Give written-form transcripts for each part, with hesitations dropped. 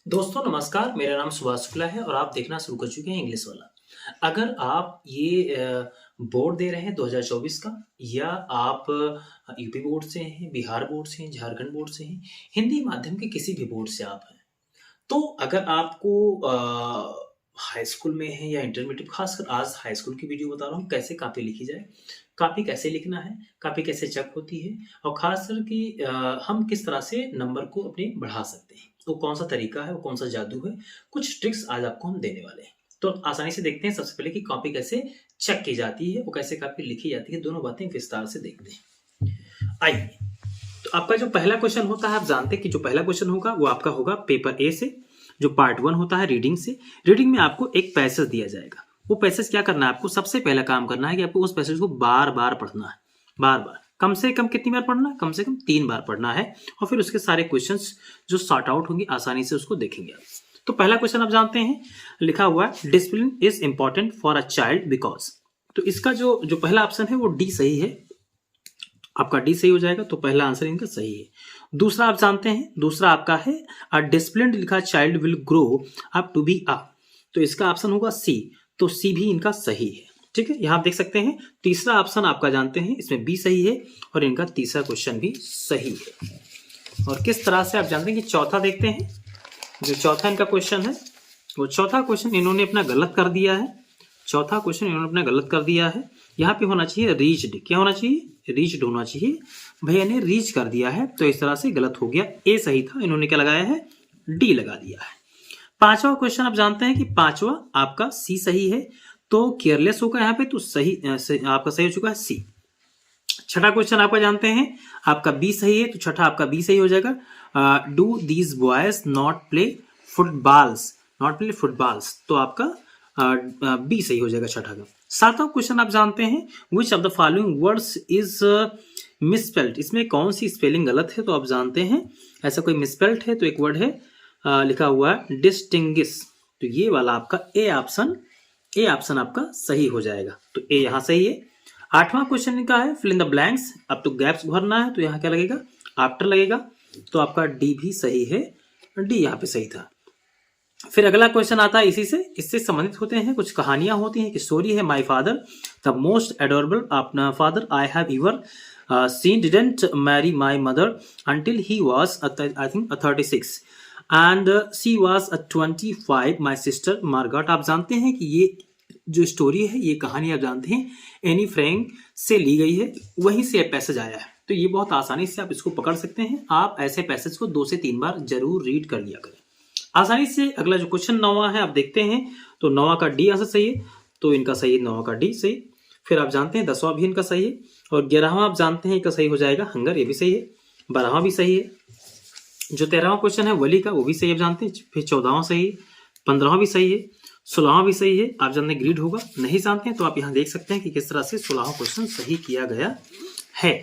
दोस्तों नमस्कार, मेरा नाम सुभाष शुक्ला है और आप देखना शुरू कर चुके हैं इंग्लिश वाला। अगर आप ये बोर्ड दे रहे हैं 2024 का या आप यूपी बोर्ड से हैं, बिहार बोर्ड से हैं, झारखंड बोर्ड से हैं, हिंदी माध्यम के किसी भी बोर्ड से आप हैं, तो अगर आपको हाई स्कूल में है या इंटरमीडिएट, खासकर आज हाई स्कूल की वीडियो बता रहा हूँ कैसे कॉपी लिखी जाए, कॉपी कैसे लिखना है, कॉपी कैसे चेक होती है और खासकर कि हम किस तरह से नंबर को अपने बढ़ा सकते हैं, वो कौन सा तरीका है, वो कौन सा जादू है, कुछ ट्रिक्स आज आपको हम देने वाले हैं। तो आसानी से देखते हैं सबसे पहले कि कॉपी कैसे चेक की जाती है, वो कैसे कॉपी लिखी जाती है, दोनों बातें विस्तार से देखते हैं। आइए, तो आपका जो पहला क्वेश्चन होता है, आप जानते हैं कि जो पहला क्वेश्चन होगा वो आपका होगा पेपर ए से, जो पार्ट 1 होता है रीडिंग से। रीडिंग में आपको एक पैसेज दिया जाएगा, वो पैसेज क्या करना है आपको, सबसे पहला काम करना है कि आपको उस पैसेज को बार बार पढ़ना है, बार बार, कम से कम कितनी बार पढ़ना है, कम से कम 3 बार पढ़ना है और फिर उसके सारे क्वेश्चंस जो सॉर्ट आउट होंगे आसानी से उसको देखेंगे आप। तो पहला क्वेश्चन आप जानते हैं, लिखा हुआ है discipline is important for a child because. तो इसका जो जो पहला ऑप्शन है वो डी सही है, आपका डी सही हो जाएगा, तो पहला आंसर इनका सही है। दूसरा आप जानते हैं, दूसरा आपका है अ डिसिप्लिन्ड लिखा child will grow up to be a, तो इसका ऑप्शन होगा सी, तो सी भी इनका सही है। ठीक है, यहां आप देख सकते हैं तीसरा ऑप्शन आपका जानते हैं, इसमें बी सही है और इनका तीसरा क्वेश्चन भी सही है। और किस तरह से आप जानते हैं कि चौथा देखते हैं, जो चौथा इनका क्वेश्चन है, वो चौथा क्वेश्चन इन्होंने अपना गलत कर दिया है, चौथा क्वेश्चन इन्होंने अपना गलत कर दिया है। यहाँ पे होना चाहिए रीच्ड, क्या होना चाहिए, रीच्ड होना चाहिए, भैया ने रीच कर दिया है, तो इस तरह से गलत हो गया, ए सही था, इन्होंने क्या लगाया है, डी लगा दिया है। पांचवा क्वेश्चन आप जानते हैं कि पांचवा आपका सी सही है, तो केयरलेस होगा यहाँ पे, तो सही आपका सही हो चुका है सी। छठा क्वेश्चन आपका जानते हैं, आपका बी सही है, तो छठा आपका बी सही हो जाएगा, do these boys not play footballs, not play footballs, तो आपका बी सही हो जाएगा छठा का। सातवां क्वेश्चन आप जानते हैं, which of the following words is misspelled, इसमें कौन सी स्पेलिंग गलत है, तो आप जानते हैं ऐसा कोई मिसस्पेल्ड है, तो एक वर्ड है लिखा हुआ है डिस्टिंग्विश, तो ये वाला आपका ए ऑप्शन आपका सही हो जाएगा, तो ए यहाँ सही है। आठवां क्वेश्चन का है फिल इन द ब्लैंक्स, अब तो गैप्स भरना है, तो यहाँ क्या लगेगा, आफ्टर लगेगा, तो आपका डी भी सही है, डी यहाँ पे सही था। फिर अगला क्वेश्चन आता है इसी से, इससे संबंधित होते हैं, कुछ कहानियां होती हैं, एक स्टोरी है, my father the most adorable अपना father I have ever seen didn't marry my mother until he was I think 36 and she was 25 my sister Margaret. आप जानते हैं कि ये जो स्टोरी है, ये कहानी आप जानते हैं एनी फ्रैंक से ली गई है, वहीं से पैसेज आया है, तो ये बहुत आसानी से आप इसको पकड़ सकते हैं। आप ऐसे पैसेज को 2 से 3 बार जरूर रीड कर लिया करें आसानी से। अगला जो क्वेश्चन 9वां है आप देखते हैं, तो 9वां का डी आंसर सही है, तो इनका सही है 9वां का डी सही। फिर आप जानते हैं 10वां भी इनका सही है, और 11वां आप जानते हैं इनका सही हो जाएगा हंगर, ये भी सही है। 12वां भी सही है, जो 13वां क्वेश्चन है वली का, वो भी सही आप जानते हैं। फिर 14वां सही है, 15वां भी सही है, 16वां भी सही है, आप जानते हैं ग्रीड होगा, नहीं जानते हैं तो आप यहाँ देख सकते हैं कि किस तरह से 16वां क्वेश्चन सही किया गया है।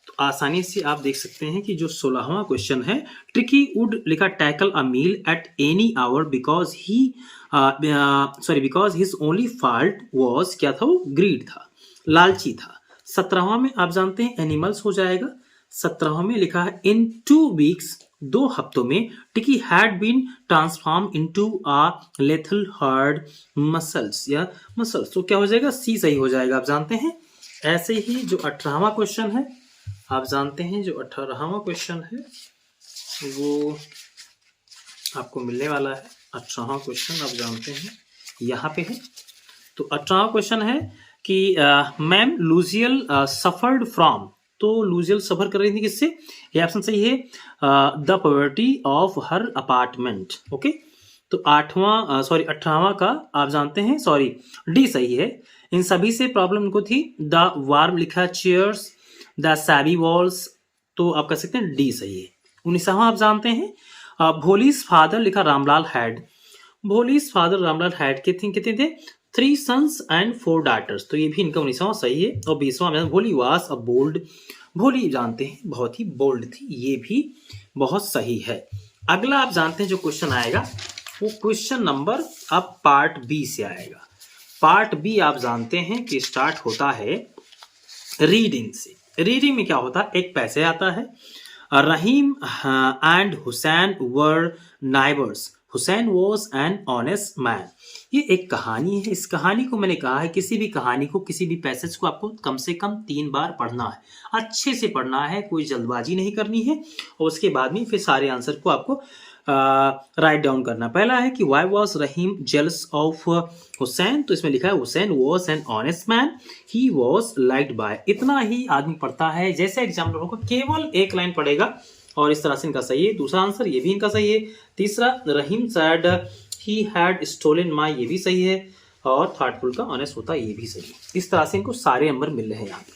तो आसानी से आप देख सकते हैं कि जो 16वां क्वेश्चन है, ट्रिकी वुड लिखा tackle a meal at any hour because he because his only fault was, क्या था वो, ग्रीड था, लालची था। 17वां में आप जानते हैं एनिमल्स हो जाएगा, 17वां में लिखा है इन 2 वीक्स, 2 हफ्तों में Tiki had been transform into a lethal hard muscles या मसल्स, तो क्या हो जाएगा, सी सही हो जाएगा, आप जानते हैं। ऐसे ही जो 18वां क्वेश्चन है, आप जानते हैं जो 18वां क्वेश्चन है वो आपको मिलने वाला है। 18वां क्वेश्चन आप जानते हैं यहाँ पे है, तो 18वां क्वेश्चन है कि मैम लूजियल सफर्ड फ्रॉम, तो लूजियल सफर कर रही थी किससे, ये ऑप्शन सही है, the poverty of her apartment. Okay, तो 18वां का आप जानते हैं, सॉरी डी सही है, इन सभी से प्रॉब्लम इनको थी, द वार्म लिखा चेयर्स, द सैबी वॉल्स, तो आप कह सकते हैं डी सही है। 19वां आप जानते हैं, भोलीज फादर लिखा Ramlal had, Bholi's father Ramlal had कितने थे, 3 sons and 4 daughters, तो ये भी इनका 19वां सही है। और 20वां भोली वास अ बोल्ड, भोली जानते हैं बहुत ही बोल्ड थी, ये भी बहुत सही है। अगला आप जानते हैं जो क्वेश्चन आएगा वो क्वेश्चन नंबर अब पार्ट बी से आएगा। पार्ट बी आप जानते हैं कि स्टार्ट होता है रीडिंग से। रीडिंग में क्या होता है, एक पैसे आता है, Rahim and Hussain were neighbours Hussain was an honest man. ये एक कहानी है। इस कहानी को मैंने कहा है किसी भी कहानी को, किसी भी पैसेज को आपको कम से कम 3 बार पढ़ना है, अच्छे से पढ़ना है, कोई जल्दबाजी नहीं करनी है। और उसके बाद में फिर सारे आंसर को आपको राइट डाउन करना। पहला है कि why was Rahim jealous of Hussain, तो इसमें लिखा है Hussain was an honest man, he was liked by. इतना ही आदमी पढ़ता है। जैसे एग्जामिनर होगा केवल एक लाइन पढ़ेगा और इस तरह से इनका सही है। दूसरा आंसर ये भी इनका सही है। तीसरा Rahim said he had stolen my, ये भी सही है। और थॉटफुल का ऑनेस्ट होता है, ये भी सही है। इस तरह से इनको सारे नंबर मिल रहे हैं यहाँ पे।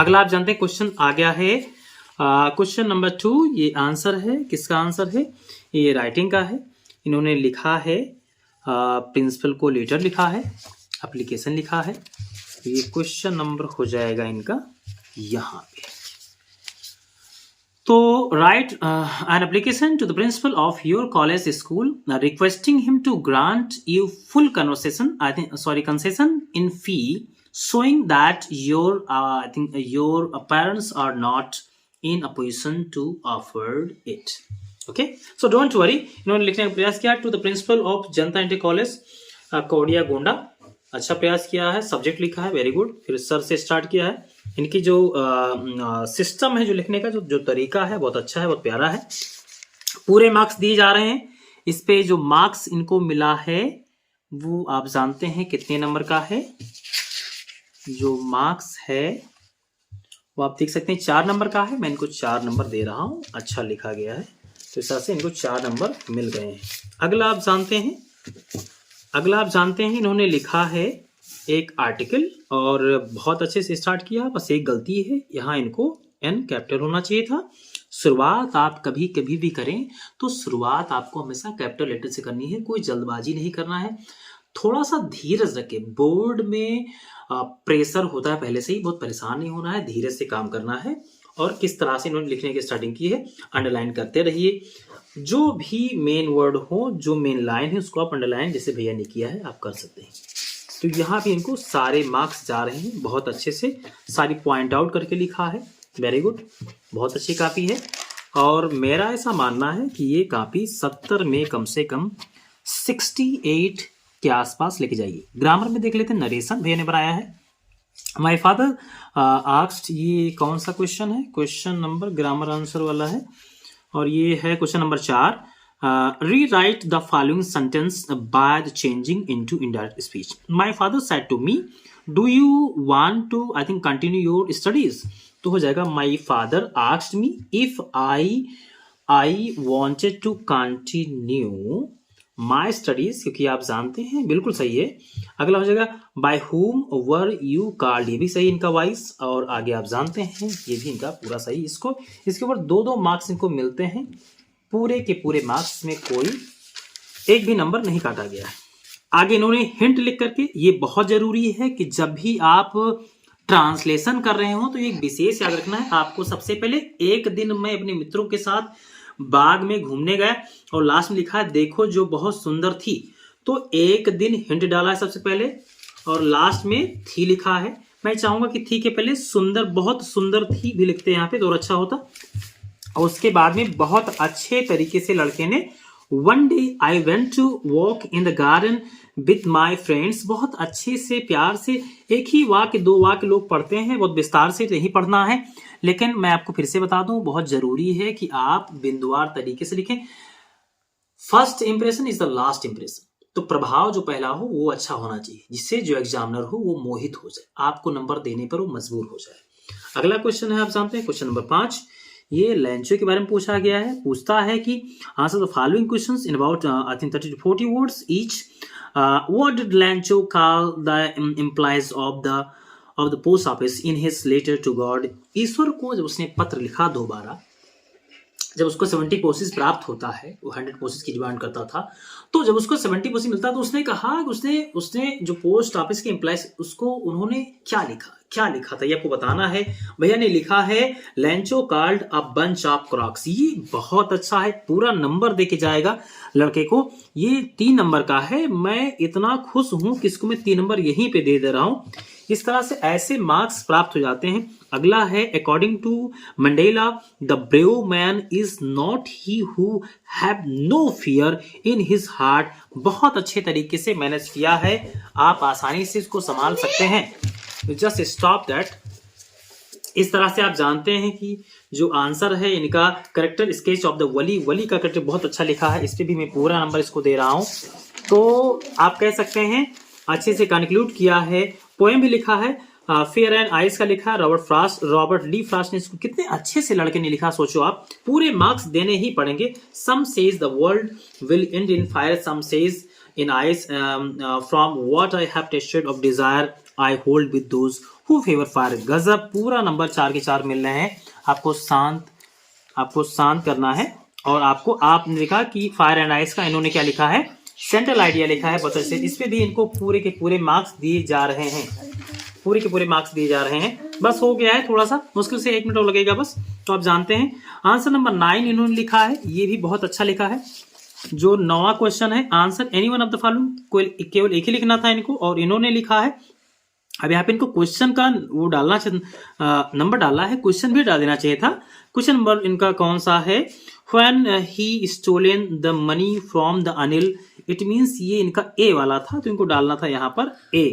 अगला आप जानते हैं क्वेश्चन आ गया है क्वेश्चन नंबर 2। ये आंसर है, किसका आंसर है? ये राइटिंग का है। इन्होंने लिखा है प्रिंसिपल को लेटर लिखा है, एप्लीकेशन लिखा है। ये क्वेश्चन नंबर हो जाएगा इनका यहाँ पे। तो right an application to the principal of your college school requesting him to grant you full concession in fee, showing that your parents are not in a position to afford it. Okay, so don't worry. इन्होंने लिखने का प्रयास किया to the principle of Janata inter college Kodia Gonda. अच्छा प्रयास किया है। Subject लिखा है, वेरी गुड। फिर सर से स्टार्ट किया है। इनकी जो सिस्टम है, जो लिखने का जो तरीका है, बहुत अच्छा है, बहुत प्यारा है। पूरे मार्क्स दिए जा रहे हैं। इस पे जो मार्क्स इनको मिला है वो आप जानते हैं कितने नंबर का है? जो मार्क्स है वो आप देख सकते हैं 4 नंबर का है। मैं इनको 4 नंबर दे रहा हूँ। अच्छा लिखा गया है, तो इस तरह से इनको 4 नंबर मिल गए हैं। अगला आप जानते हैं इन्होंने लिखा है एक आर्टिकल और बहुत अच्छे से स्टार्ट किया। बस एक गलती है, यहाँ इनको एन कैपिटल होना चाहिए था। शुरुआत आप कभी भी करें तो शुरुआत आपको हमेशा कैपिटल लेटर से करनी है। कोई जल्दबाजी नहीं करना है, थोड़ा सा धीरज रखें। बोर्ड में प्रेशर होता है पहले से ही, बहुत परेशान नहीं होना है, धीरे से काम करना है। और किस तरह से इन्होंने लिखने की स्टार्टिंग की है, अंडरलाइन करते रहिए। जो भी मेन वर्ड हो, जो मेन लाइन है, उसको आप अंडरलाइन, जैसे भैया ने किया है, आप कर सकते हैं। तो यहाँ भी इनको सारे मार्क्स जा रहे हैं। बहुत अच्छे से सारी पॉइंट आउट करके लिखा है, वेरी गुड, बहुत अच्छी कॉपी है। और मेरा ऐसा मानना है कि ये कॉपी 70 में कम से कम 68 के आसपास लेके जाइए। ग्रामर में देख लेते हैं, नरेशन भैया ने बनाया है। माय फादर आस्क्ड, ये कौन सा क्वेश्चन है? क्वेश्चन नंबर ग्रामर आंसर वाला है और ये है question number 4। Rewrite the following sentence by the changing into indirect speech. My father said to me, "Do you want to continue your studies?" तो हो जाएगा My father asked me if I wanted to continue my studies, क्योंकि आप जानते हैं, बिल्कुल सही है। अगला हो जाएगा By whom were you called, ये भी सही इनका वॉइस। और आगे आप जानते हैं ये भी इनका पूरा सही। इसके ऊपर 2-2 मार्क्स इनको मिलते हैं। पूरे के पूरे मार्क्स में कोई एक भी नंबर नहीं काटा गया है। आगे इन्होंने हिंट लिख करके, ये बहुत जरूरी है कि जब भी आप ट्रांसलेशन कर रहे हो तो एक विशेष याद रखना है आपको। सबसे पहले, एक दिन मैं अपने मित्रों के साथ बाग में घूमने गया और लास्ट में लिखा है देखो जो बहुत सुंदर थी। तो एक दिन हिंट डाला है सबसे पहले और लास्ट में थी लिखा है। मैं चाहूंगा कि थी के पहले सुंदर, बहुत सुंदर थी भी लिखते हैं यहाँ पे तो और अच्छा होता। और उसके बाद में बहुत अच्छे तरीके से लड़के ने one day I went to walk in the garden with my friends, बहुत अच्छे से प्यार से, एक ही वाक्य 2 वाक्य लोग पढ़ते हैं, बहुत विस्तार से नहीं पढ़ना है। लेकिन मैं आपको फिर से बता दूं, बहुत जरूरी है कि आप बिंदुवार तरीके से लिखें। First impression is the last impression. तो प्रभाव जो पहला हो वो अच्छा होना चाहिए, जिससे जो एग्जामिनर हो वो मोहित हो जाए, आपको नंबर देने पर वो मजबूर हो जाए। अगला क्वेश्चन है, आप जानते हैं क्वेश्चन नंबर 5। ये लैंचो के बारे में पूछा गया है। पूछता है कि answer the following questions in about 30 to 40 words each. What did Lencho call the employees of the post office in his letter to God. ईश्वर को जब उसने पत्र लिखा दोबारा, जब उसको 70 पोस्टेज प्राप्त होता है, वो 100 पोस्टेज की डिमांड करता था, तो जब उसको 70 पोस्टेज मिलता है तो उसने कहा कि उसने जो पोस्ट ऑफिस के एम्प्लॉइज, उसको उन्होंने क्या लिखा था, ये आपको बताना है। भैया ने लिखा है लैंचो called a bunch of Crocs. ये बहुत अच्छा है, पूरा नंबर देके जाएगा लड़के को। ये 3 नंबर का है। मैं इतना खुश हूं कि इसको मैं 3 नंबर यहीं पे दे रहा हूं। इस तरह से ऐसे मार्क्स प्राप्त हो जाते हैं। अगला है according to Mandela, the brave man is not he who have no fear in his heart. बहुत अच्छे तरीके से मैनेज किया है, आप आसानी से इसको संभाल सकते हैं। Just stop that. इस तरह से आप जानते हैं कि जो आंसर है इनका करेक्टर स्केच ऑफ द वली, वली का करेक्टर बहुत अच्छा लिखा है, इस पे भी मैं पूरा नंबर इसको दे रहा हूं। तो आप कह सकते हैं अच्छे से कंक्लूड किया है। पोएम भी लिखा है, फेयर एंड आइस का लिखा है रॉबर्ट ली फ्रास्ट ने। इसको कितने अच्छे से लड़के ने लिखा, सोचो आप। पूरे मार्क्स देने ही पड़ेंगे। Some says the world will end in fire, some says in ice, from what I have tasted of desire I hold with those who favour fire. गजब, पूरा नंबर 4 के 4 मिल रहे हैं। आपको शांत करना है। और आपने देखा कि फायर एंड आइस का इन्होंने क्या लिखा है, सेंट्रल आइडिया लिखा है बता से। इस पे भी इनको पूरे के पूरे मार्क्स दिए जा रहे हैं, पूरे के पूरे मार्क्स दिए जा रहे हैं। बस हो गया है, थोड़ा सा मुश्किल से 1 मिनट और लगेगा बस। तो आप जानते हैं आंसर नंबर 9 इन्होंने लिखा है, ये भी बहुत अच्छा लिखा है। जो 9वां क्वेश्चन है, answer any one of the following, केवल एक ही लिखना था इनको और इन्होंने लिखा है। अब यहाँ पे इनको क्वेश्चन का वो डालना नंबर डाला है, क्वेश्चन भी डाल देना चाहिए था। क्वेश्चन नंबर इनका कौन सा है, When he stolen the money from the Anil, it means ये इनका ए वाला था, तो इनको डालना था यहाँ पर ए।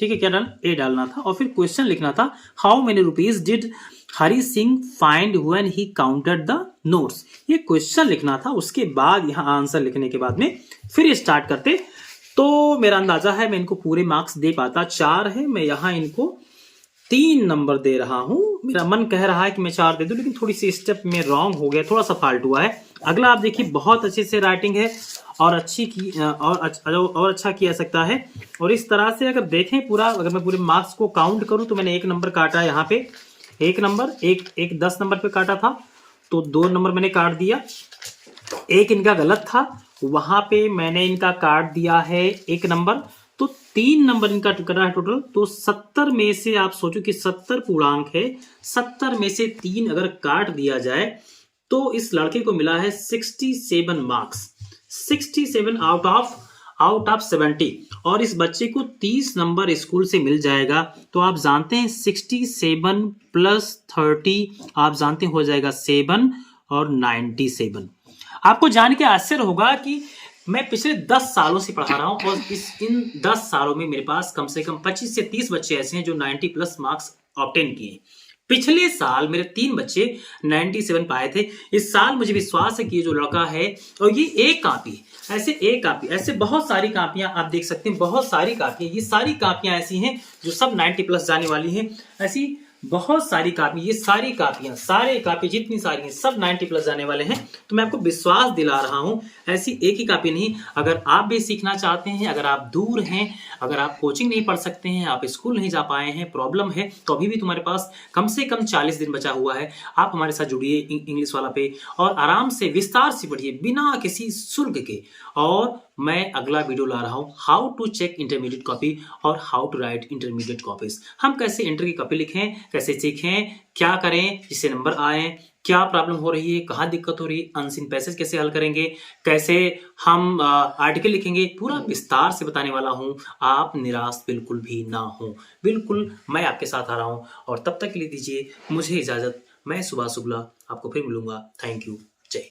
ठीक है, क्या डालना, ए डालना था। और फिर क्वेश्चन लिखना था, how many rupees did Hari Singh find when he counted the notes. ये क्वेश्चन लिखना था, उसके बाद यहाँ आंसर लिखने के बाद में फिर स्टार्ट करते। तो मेरा अंदाजा है मैं इनको पूरे मार्क्स दे पाता। 4 है, मैं यहाँ इनको 3 नंबर दे रहा हूं। मेरा मन कह रहा है कि मैं 4 दे दूं, लेकिन थोड़ी सी स्टेप में रॉन्ग हो गया, थोड़ा सा फाल्ट हुआ है। अगला आप देखिए, बहुत अच्छे से राइटिंग है और अच्छी की और अच्छा किया सकता है। और इस तरह से अगर देखें पूरा, अगर मैं पूरे मार्क्स को काउंट करूं तो मैंने 1 नंबर काटा है यहाँ पे, 1 नंबर, एक 10 नंबर पे काटा था, तो 2 नंबर मैंने काट दिया। 1 इनका गलत था, वहां पे मैंने इनका काट दिया है 1 नंबर, तो 3 नंबर इनका कटा है टोटल। तो 70 में से आप सोचो कि 70 पूर्णांक है, 70 में से 3 अगर काट दिया जाए तो इस लड़के को मिला है 67 मार्क्स, 67 आउट ऑफ 70। और इस बच्चे को 30 नंबर स्कूल से मिल जाएगा। तो आप जानते हैं 67 प्लस 30 आप जानते हैं हो जाएगा 7 और 97। आपको जान के आश्चर्य होगा कि मैं पिछले 10 सालों से पढ़ा रहा हूं और इन 10 सालों में मेरे पास कम से कम 25 से 30 बच्चे ऐसे हैं जो 90 प्लस मार्क्स ऑब्टेन किए। पिछले साल मेरे 3 बच्चे 97 पाए थे। इस साल मुझे विश्वास है कि ये जो लड़का है, और ये एक कापी, ऐसे बहुत सारी कापियां आप देख सकते हैं, बहुत सारी कापियां, ये सारी कापियां ऐसी हैं जो सब 90 प्लस जाने वाली हैं। ऐसी बहुत सारी कापी, ये सारी कापियां, सारे कापी जितनी सारी हैं सब 90 प्लस जाने वाले हैं। तो मैं आपको विश्वास दिला रहा हूं, ऐसी एक ही कापी नहीं। अगर आप भी सीखना चाहते हैं, अगर आप दूर हैं, अगर आप कोचिंग नहीं पढ़ सकते हैं, आप स्कूल नहीं जा पाए हैं, प्रॉब्लम है, तो अभी भी तुम्हारे पास कम से कम 40 दिन बचा हुआ है। आप हमारे साथ जुड़िए इंग्लिश वाला पे और आराम से विस्तार से पढ़िए बिना किसी शुल्क के। और मैं अगला वीडियो ला रहा हूं, how to check intermediate copy और how to write intermediate copies. हम कैसे इंटर की कॉपी लिखें, कैसे सीखें, क्या करें जिससे नंबर आए, क्या प्रॉब्लम हो रही है, कहाँ दिक्कत हो रही है, अनसीन पैसेज कैसे हल करेंगे, कैसे हम आर्टिकल लिखेंगे, पूरा विस्तार से बताने वाला हूं। आप निराश बिल्कुल भी ना हो, बिल्कुल मैं आपके साथ आ रहा हूं। और तब तक के लिए दीजिए मुझे इजाजत। मैं सुभाष शुक्ला आपको फिर मिलूंगा। Thank you.